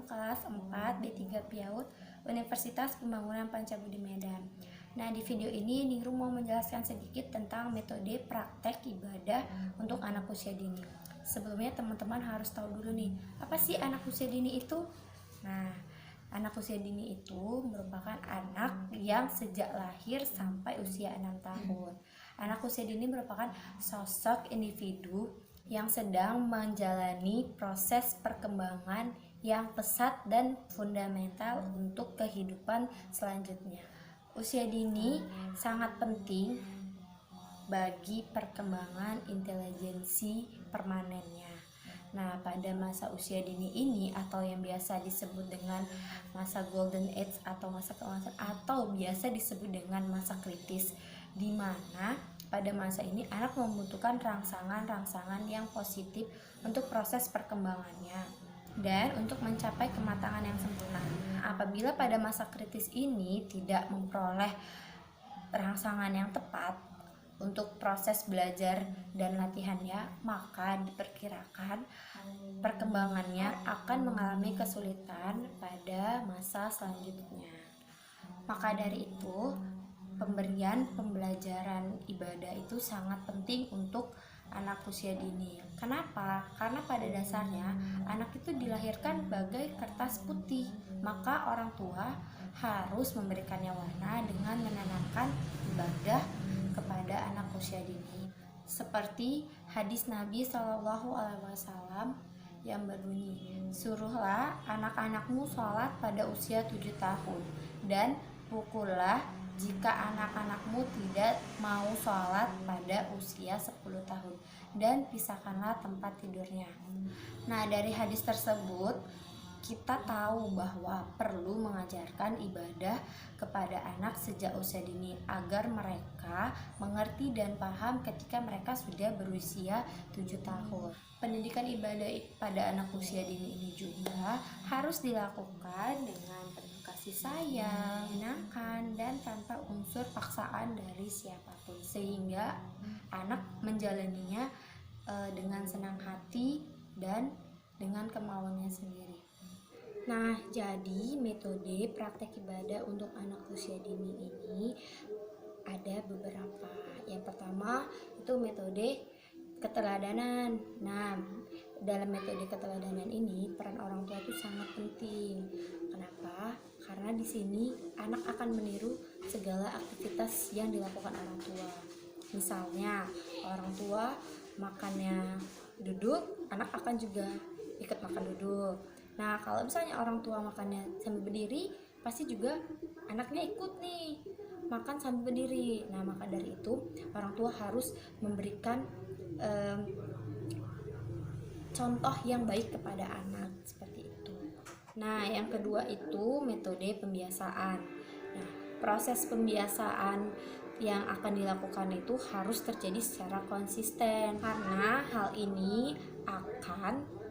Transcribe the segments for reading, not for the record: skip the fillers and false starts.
kelas 4 B3 PIAUD Universitas Pembangunan Pancabudi Medan. Nah, di video ini Ningrum mau menjelaskan sedikit tentang metode praktek ibadah untuk anak usia dini. Sebelumnya teman-teman harus tahu dulu nih, apa sih anak usia dini itu? Nah, anak usia dini itu merupakan anak yang sejak lahir sampai usia 6 tahun. Anak usia dini merupakan sosok individu yang sedang menjalani proses perkembangan yang pesat dan fundamental untuk kehidupan selanjutnya. Usia dini sangat penting bagi perkembangan intelijensi permanennya. Nah, pada masa usia dini ini atau yang biasa disebut dengan masa golden age atau masa keemasan atau biasa disebut dengan masa kritis, di mana pada masa ini anak membutuhkan rangsangan-rangsangan yang positif untuk proses perkembangannya dan untuk mencapai kematangan yang sempurna. Apabila pada masa kritis ini tidak memperoleh rangsangan yang tepat untuk proses belajar dan latihannya, maka diperkirakan perkembangannya akan mengalami kesulitan pada masa selanjutnya. Maka dari itu, pemberian pembelajaran ibadah itu sangat penting untuk anak usia dini. Kenapa? Karena pada dasarnya anak itu dilahirkan bagai kertas putih, maka orang tua harus memberikannya warna dengan menanamkan ibadah kepada anak usia dini. Seperti hadis Nabi SAW yang berbunyi, "Suruhlah anak-anakmu sholat pada usia 7 tahun dan pukullah jika anak-anakmu tidak mau sholat pada usia 10 tahun dan pisahkanlah tempat tidurnya." Nah, dari hadis tersebut kita tahu bahwa perlu mengajarkan ibadah kepada anak sejak usia dini agar mereka mengerti dan paham ketika mereka sudah berusia 7 tahun. Pendidikan ibadah pada anak usia dini ini juga harus dilakukan dengan penuh kasih sayang, menyenangkan, dan tanpa unsur paksaan dari siapapun, sehingga anak menjalaninya dengan senang hati dan dengan kemauannya sendiri. Nah, jadi metode praktek ibadah untuk anak usia dini ini ada beberapa. Yang pertama itu metode keteladanan. Nah, dalam metode keteladanan ini peran orang tua itu sangat penting. Kenapa? Karena di sini anak akan meniru segala aktivitas yang dilakukan orang tua. Misalnya, orang tua makannya duduk, anak akan juga ikut makan duduk. Nah, kalau misalnya orang tua makannya sambil berdiri, pasti juga anaknya ikut nih makan sambil berdiri. Nah, maka dari itu orang tua harus memberikan contoh yang baik kepada anak seperti itu. Nah, yang kedua itu metode pembiasaan. Nah, proses pembiasaan yang akan dilakukan itu harus terjadi secara konsisten, karena hal ini akan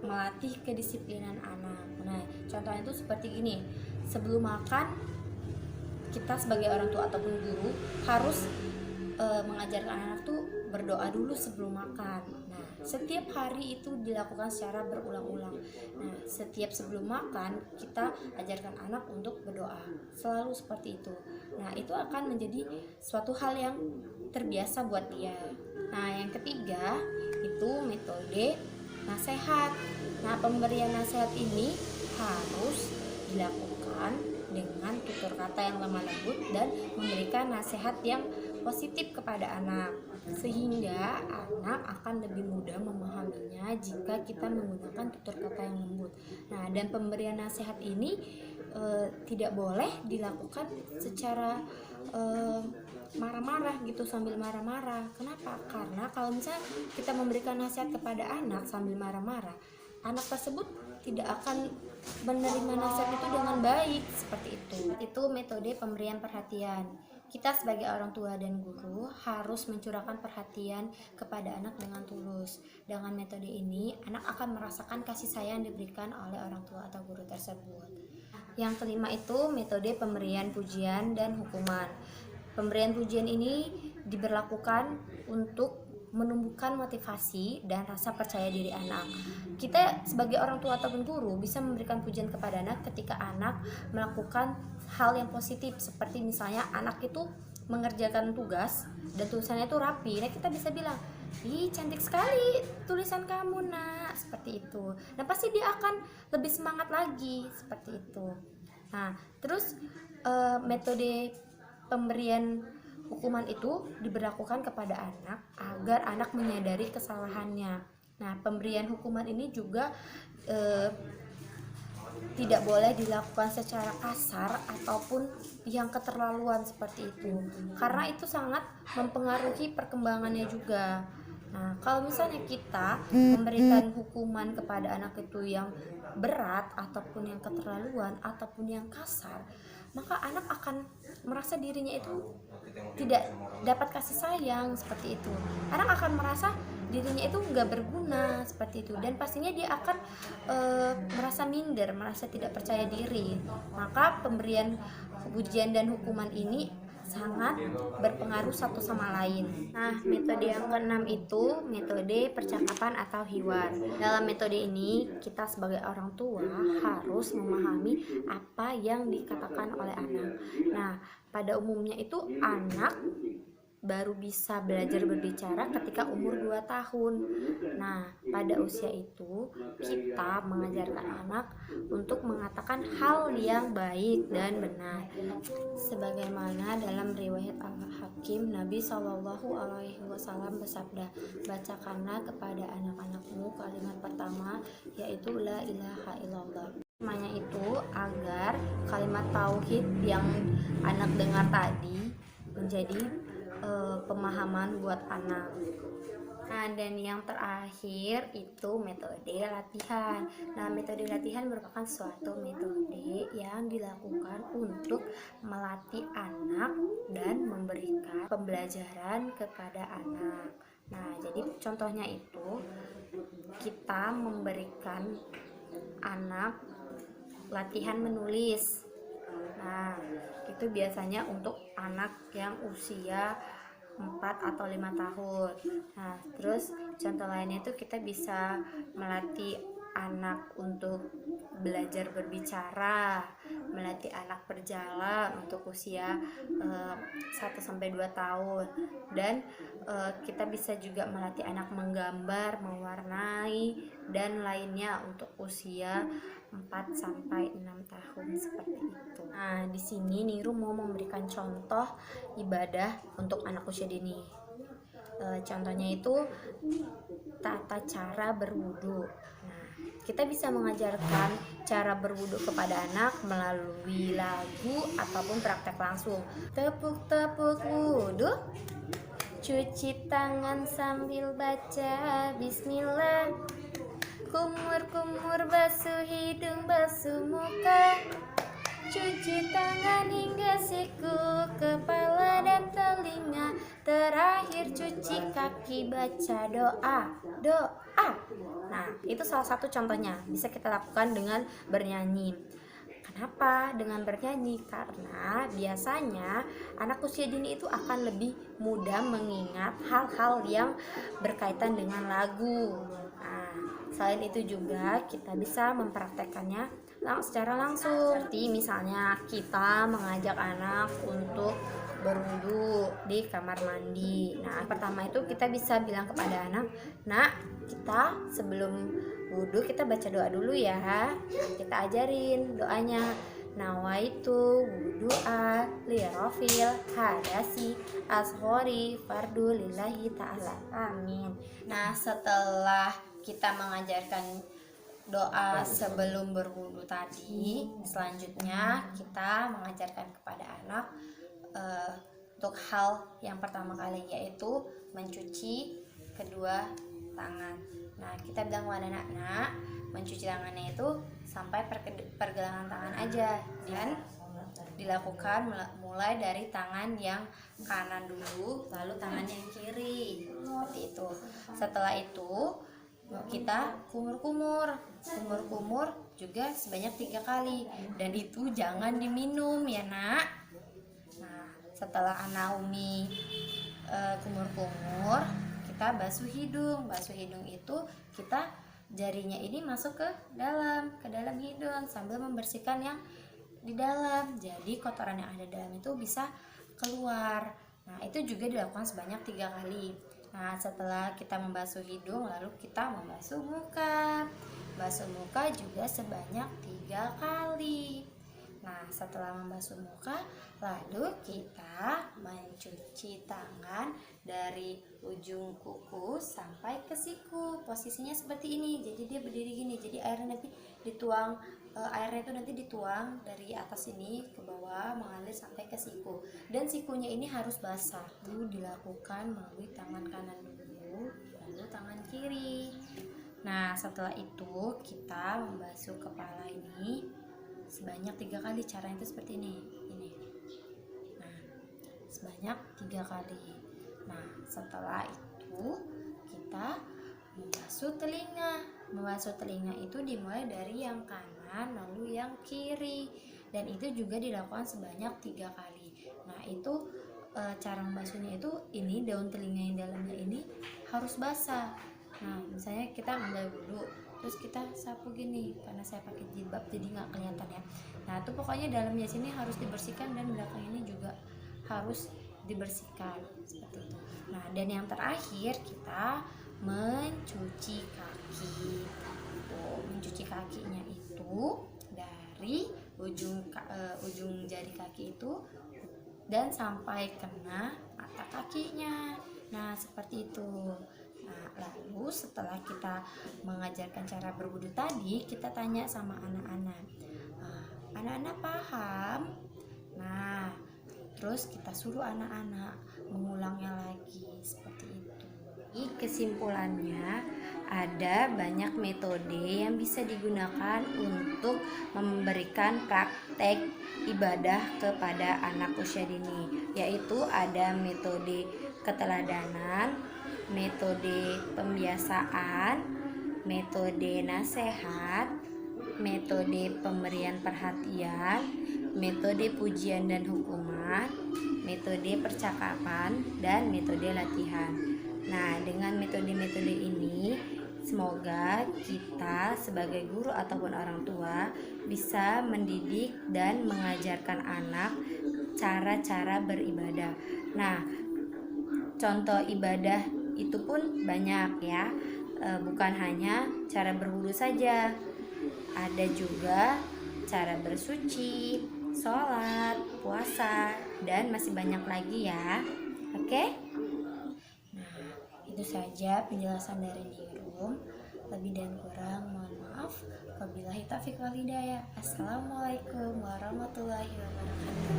melatih kedisiplinan anak. Nah, contohnya itu seperti gini. Sebelum makan, kita sebagai orang tua ataupun guru harus mengajarkan anak tuh berdoa dulu sebelum makan. Nah, setiap hari itu dilakukan secara berulang-ulang. Nah, setiap sebelum makan kita ajarkan anak untuk berdoa. Selalu seperti itu. Nah, itu akan menjadi suatu hal yang terbiasa buat dia. Nah, yang ketiga itu metode nasihat. Nah, pemberian nasihat ini harus dilakukan dengan tutur kata yang lemah lembut dan memberikan nasihat yang positif kepada anak, sehingga anak akan lebih mudah memahaminya jika kita menggunakan tutur kata yang lembut. Nah, dan pemberian nasihat ini tidak boleh dilakukan secara marah-marah gitu, sambil marah-marah. Kenapa? Karena kalau misalnya kita memberikan nasihat kepada anak sambil marah-marah, anak tersebut tidak akan menerima nasihat itu dengan baik. Seperti itu. Itu metode pemberian perhatian. Kita sebagai orang tua dan guru harus mencurahkan perhatian kepada anak dengan tulus. Dengan metode ini, anak akan merasakan kasih sayang diberikan oleh orang tua atau guru tersebut. Yang kelima itu metode pemberian pujian dan hukuman. Pemberian pujian ini diberlakukan untuk menumbuhkan motivasi dan rasa percaya diri anak. Kita sebagai orang tua ataupun guru bisa memberikan pujian kepada anak ketika anak melakukan hal yang positif, seperti misalnya anak itu mengerjakan tugas dan tulisannya itu rapi. Nah, kita bisa bilang, "Ih, cantik sekali tulisan kamu, Nak." Seperti itu. Nah, pasti dia akan lebih semangat lagi, seperti itu. Nah, terus metode pemberian hukuman itu diberlakukan kepada anak agar anak menyadari kesalahannya. Nah, pemberian hukuman ini juga tidak boleh dilakukan secara kasar ataupun yang keterlaluan seperti itu, karena itu sangat mempengaruhi perkembangannya juga. Nah, kalau misalnya kita memberikan hukuman kepada anak itu yang berat ataupun yang keterlaluan ataupun yang kasar, maka anak akan merasa dirinya itu tidak dapat kasih sayang seperti itu. Anak akan merasa dirinya itu nggak berguna seperti itu, dan pastinya dia akan merasa minder, merasa tidak percaya diri. Maka pemberian pujian dan hukuman ini sangat berpengaruh satu sama lain. Nah, metode yang keenam itu metode percakapan atau hiwar. Dalam metode ini, kita sebagai orang tua harus memahami apa yang dikatakan oleh anak. Nah, pada umumnya itu anak baru bisa belajar berbicara ketika umur 2 tahun. Nah, pada usia itu kita mengajarkan anak untuk mengatakan hal yang baik dan benar. Sebagaimana dalam riwayat Al-Hakim, Nabi Shallallahu alaihi wasallam bersabda, "Bacakanlah kepada anak-anakmu kalimat pertama, yaitu la ilaha illallah." Namanya itu agar kalimat tauhid yang anak dengar tadi menjadi pemahaman buat anak. Nah, dan yang terakhir itu metode latihan. Nah, metode latihan merupakan suatu metode yang dilakukan untuk melatih anak dan memberikan pembelajaran kepada anak. Nah, jadi contohnya itu kita memberikan anak latihan menulis. Nah, itu biasanya untuk anak yang usia 4 atau 5 tahun. Nah, terus contoh lainnya itu kita bisa melatih anak untuk belajar berbicara, melatih anak berjalan untuk usia 1 sampai 2 tahun, dan kita bisa juga melatih anak menggambar, mewarnai dan lainnya untuk usia 4 sampai 6 tahun seperti itu. Nah, di sini Niru mau memberikan contoh ibadah untuk anak usia dini. Contohnya itu tata cara berwudu. Nah, kita bisa mengajarkan cara berwudu kepada anak melalui lagu ataupun praktek langsung. Tepuk-tepuk wudu, cuci tangan sambil baca bismillah, kumur-kumur basuh hidung basuh muka, cuci tangan hingga siku kepala dan telinga, terakhir cuci kaki baca doa. Nah, itu salah satu contohnya, bisa kita lakukan dengan bernyanyi. Kenapa dengan bernyanyi? Karena biasanya anak usia dini itu akan lebih mudah mengingat hal-hal yang berkaitan dengan lagu. Nah, selain itu juga kita bisa mempraktekkannya secara langsung. Seperti misalnya kita mengajak anak untuk berwudu di kamar mandi. Nah, pertama itu kita bisa bilang kepada anak, "Nak, kita sebelum wudu kita baca doa dulu ya." Kita ajarin doanya. Nawaitu wudu'a lirofil hadasi ashori fardu lillahi ta'ala. Amin. Nah, setelah kita mengajarkan doa sebelum berwudu tadi, selanjutnya kita mengajarkan kepada anak untuk hal yang pertama kali, yaitu mencuci kedua tangan. Nah, kita bilang kepada anak, mencuci tangannya itu sampai pergelangan tangan aja, dan dilakukan mulai dari tangan yang kanan dulu, lalu tangan yang kiri, seperti itu. Setelah itu kita kumur-kumur juga sebanyak 3 kali, dan itu jangan diminum ya, Nak. Nah, setelah Naomi kumur-kumur, kita kita basuh hidung. Basuh hidung itu kita jarinya ini masuk ke dalam hidung sambil membersihkan yang di dalam. Jadi kotoran yang ada dalam itu bisa keluar. Nah, itu juga dilakukan sebanyak 3 kali. Nah, setelah kita membasuh hidung, lalu kita membasuh muka. Basuh muka juga sebanyak 3 kali. Nah, setelah membasuh muka, lalu kita mencuci tangan dari ujung kuku sampai ke siku. Posisinya seperti ini. Jadi dia berdiri gini. Jadi airnya itu nanti dituang dari atas ini ke bawah mengalir sampai ke siku. Dan sikunya ini harus basah. Dulu dilakukan melalui tangan kanan dulu, lalu tangan kiri. Nah, setelah itu kita membasuh kepala ini sebanyak 3 kali. Caranya itu seperti ini. Nah, sebanyak 3 kali. Nah, setelah itu kita membasuh telinga. Membasuh telinga itu dimulai dari yang kanan lalu yang kiri, dan itu juga dilakukan sebanyak 3 kali. Nah, itu cara membasuhnya itu ini daun telinga yang dalamnya ini harus basah. Nah, misalnya kita ambil dulu, terus kita sapu gini, karena saya pakai jilbab jadi nggak kelihatan ya. Nah, itu pokoknya dalamnya sini harus dibersihkan dan belakang ini juga harus dibersihkan seperti itu. Nah, dan yang terakhir kita mencuci kaki. Mencuci kakinya itu dari ujung jari kaki itu dan sampai kena mata kakinya. Nah, seperti itu. Nah, lalu setelah kita mengajarkan cara berwudu tadi, kita tanya sama anak-anak. Anak-anak paham? Nah, terus kita suruh anak-anak mengulangnya lagi seperti itu. Kesimpulannya, ada banyak metode yang bisa digunakan untuk memberikan praktek ibadah kepada anak usia dini, yaitu ada metode keteladanan, metode pembiasaan, metode nasihat, metode pemberian perhatian, metode pujian dan hukuman, metode percakapan, dan metode latihan. Nah, dengan metode-metode ini semoga kita sebagai guru ataupun orang tua bisa mendidik dan mengajarkan anak cara-cara beribadah. Nah, contoh ibadah itu pun banyak ya, bukan hanya cara berwudu saja, ada juga cara bersuci, sholat, puasa, dan masih banyak lagi ya. Oke? Nah, itu saja penjelasan dari Ningrum. Lebih dan kurang mohon maaf. Wabillahi taufiq wal hidayah. Assalamualaikum warahmatullahi wabarakatuh.